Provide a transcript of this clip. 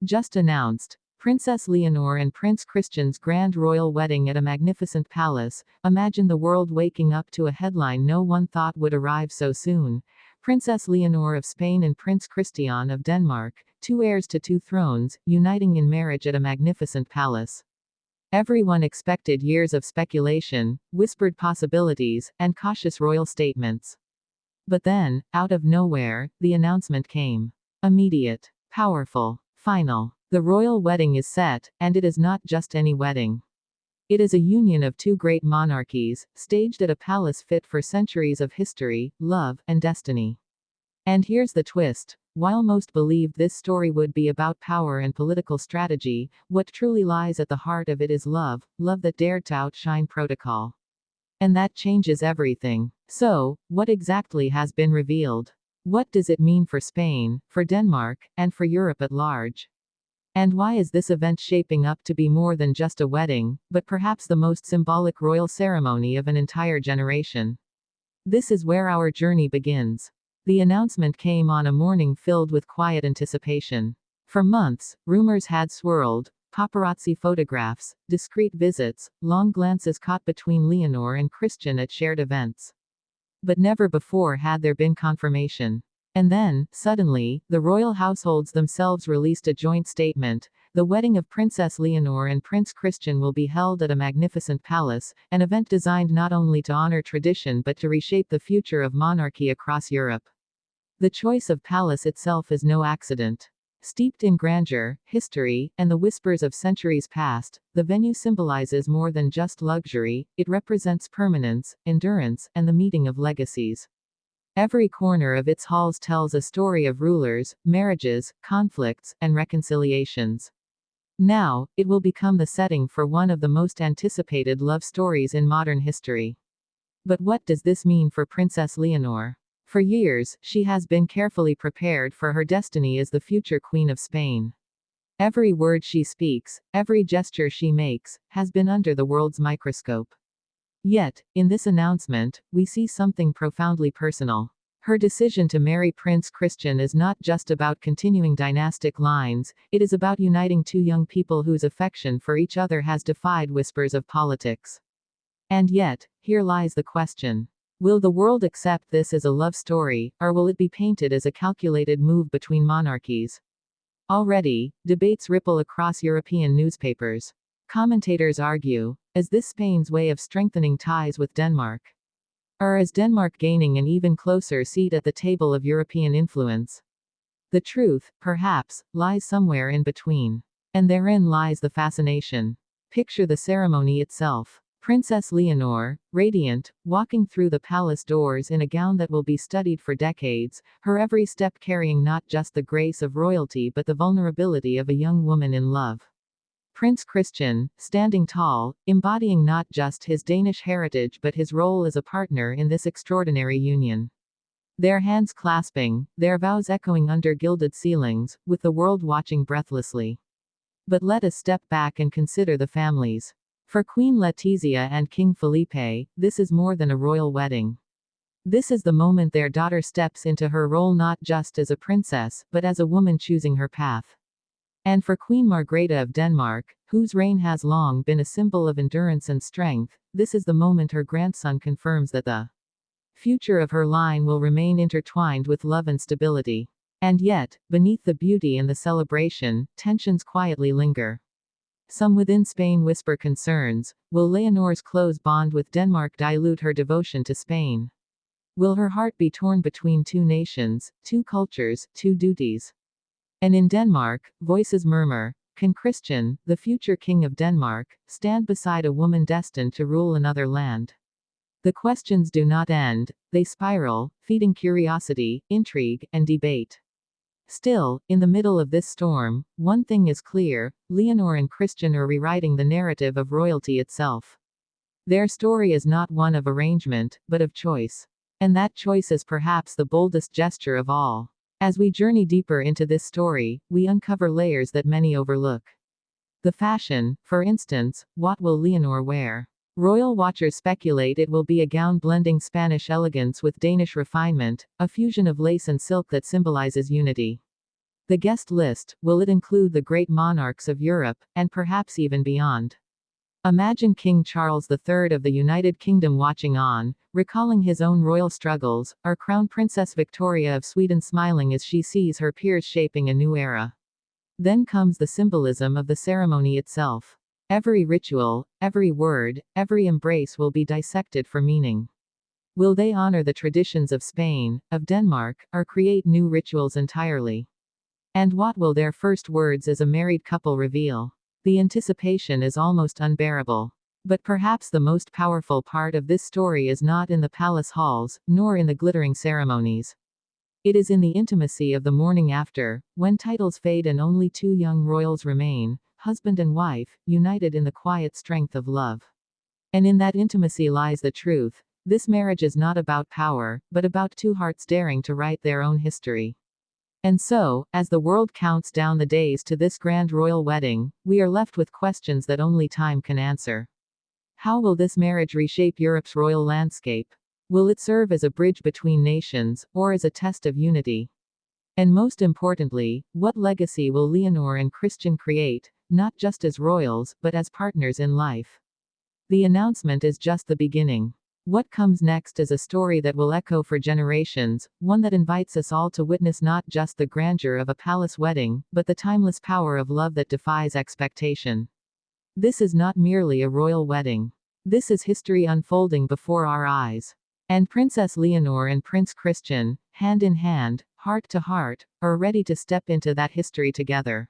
Just announced. Princess Leonor and Prince Christian's grand royal wedding at a magnificent palace. Imagine the world waking up to a headline no one thought would arrive so soon. Princess Leonor of Spain and Prince Christian of Denmark, two heirs to two thrones, uniting in marriage at a magnificent palace. Everyone expected years of speculation, whispered possibilities, and cautious royal statements. But then, out of nowhere, the announcement came. Immediate, powerful, final. The royal wedding is set, and it is not just any wedding. It is a union of two great monarchies, staged at a palace fit for centuries of history, love, and destiny. And here's the twist. While most believed this story would be about power and political strategy, what truly lies at the heart of it is love, love that dared to outshine protocol. And that changes everything. So, what exactly has been revealed? What does it mean for Spain, for Denmark, and for Europe at large? And why is this event shaping up to be more than just a wedding, but perhaps the most symbolic royal ceremony of an entire generation? This is where our journey begins. The announcement came on a morning filled with quiet anticipation. For months, rumors had swirled, paparazzi photographs, discreet visits, long glances caught between Leonor and Christian at shared events. But never before had there been confirmation. And then, suddenly, the royal households themselves released a joint statement. The wedding of Princess Leonor and Prince Christian will be held at a magnificent palace, an event designed not only to honor tradition but to reshape the future of monarchy across Europe. The choice of palace itself is no accident. Steeped in grandeur, history, and the whispers of centuries past, the venue symbolizes more than just luxury, it represents permanence, endurance, and the meeting of legacies. Every corner of its halls tells a story of rulers, marriages, conflicts, and reconciliations. Now, it will become the setting for one of the most anticipated love stories in modern history. But what does this mean for Princess Leonor? For years, she has been carefully prepared for her destiny as the future Queen of Spain. Every word she speaks, every gesture she makes, has been under the world's microscope. Yet, in this announcement, we see something profoundly personal. Her decision to marry Prince Christian is not just about continuing dynastic lines, it is about uniting two young people whose affection for each other has defied whispers of politics. And yet, here lies the question. Will the world accept this as a love story, or will it be painted as a calculated move between monarchies? Already, debates ripple across European newspapers. Commentators argue, is this Spain's way of strengthening ties with Denmark? Or is Denmark gaining an even closer seat at the table of European influence? The truth, perhaps, lies somewhere in between. And therein lies the fascination. Picture the ceremony itself. Princess Leonor, radiant, walking through the palace doors in a gown that will be studied for decades, her every step carrying not just the grace of royalty but the vulnerability of a young woman in love. Prince Christian, standing tall, embodying not just his Danish heritage but his role as a partner in this extraordinary union. Their hands clasping, their vows echoing under gilded ceilings, with the world watching breathlessly. But let us step back and consider the families. For Queen Letizia and King Felipe, this is more than a royal wedding. This is the moment their daughter steps into her role not just as a princess, but as a woman choosing her path. And for Queen Margrethe of Denmark, whose reign has long been a symbol of endurance and strength, this is the moment her grandson confirms that the future of her line will remain intertwined with love and stability. And yet, beneath the beauty and the celebration, tensions quietly linger. Some within Spain whisper concerns. Will Leonor's close bond with Denmark dilute her devotion to Spain? Will her heart be torn between two nations, two cultures, two duties? And in Denmark, voices murmur, can Christian, the future king of Denmark, stand beside a woman destined to rule another land? The questions do not end, they spiral, feeding curiosity, intrigue, and debate. Still, in the middle of this storm, one thing is clear, Leonor and Christian are rewriting the narrative of royalty itself. Their story is not one of arrangement, but of choice. And that choice is perhaps the boldest gesture of all. As we journey deeper into this story, we uncover layers that many overlook. The fashion, for instance, what will Leonor wear? Royal watchers speculate it will be a gown blending Spanish elegance with Danish refinement, a fusion of lace and silk that symbolizes unity. The guest list, will it include the great monarchs of Europe, and perhaps even beyond? Imagine King Charles III of the United Kingdom watching on, recalling his own royal struggles, or Crown Princess Victoria of Sweden smiling as she sees her peers shaping a new era. Then comes the symbolism of the ceremony itself. Every ritual, every word, every embrace will be dissected for meaning. Will they honor the traditions of Spain, of Denmark, or create new rituals entirely? And what will their first words as a married couple reveal? The anticipation is almost unbearable. But perhaps the most powerful part of this story is not in the palace halls, nor in the glittering ceremonies. It is in the intimacy of the morning after, when titles fade and only two young royals remain, husband and wife, united in the quiet strength of love. And in that intimacy lies the truth. This marriage is not about power, but about two hearts daring to write their own history. And so, as the world counts down the days to this grand royal wedding, we are left with questions that only time can answer. How will this marriage reshape Europe's royal landscape? Will it serve as a bridge between nations, or as a test of unity? And most importantly, what legacy will Leonor and Christian create, not just as royals, but as partners in life? The announcement is just the beginning. What comes next is a story that will echo for generations, one that invites us all to witness not just the grandeur of a palace wedding, but the timeless power of love that defies expectation. This is not merely a royal wedding. This is history unfolding before our eyes. And Princess Leonor and Prince Christian, hand in hand, heart to heart, are ready to step into that history together.